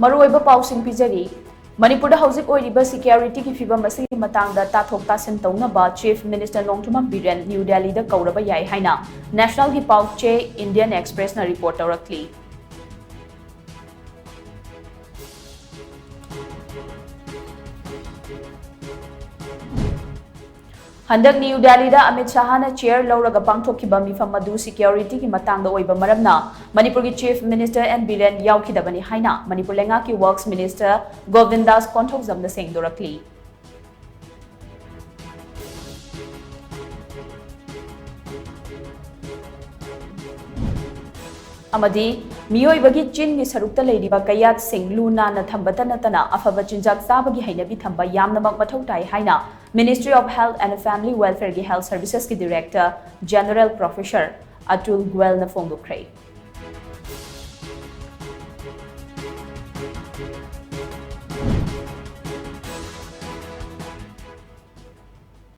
मरुओइबा पाउसिंग पिजरी Manipur houzik oiriba security ki fibam asi matangda tathok tasin taunaba Chief Minister Nongthumam Biren New Delhi da kauraba yai haina National ki pauche Indian Express na report taurakli Handak New Delhi da Amit Shah na chair lauraga pangthokkiba mifam madu security ki matangda oiba maramna Manipur ki Chief Minister N Biren yaukidabani haina Manipur lenga ki Works Minister Govindas Konthokjamna sengdorakli Amadi miyoibagi chin gi sarukta leiriba kayat sing luna na thambata natana afaba chinjak sabagi hainabi thamba yamnamak mathau tai haina Ministry of Health and Family Welfare ki Health Services ki Director General Professor Atul Gwel na phongdokre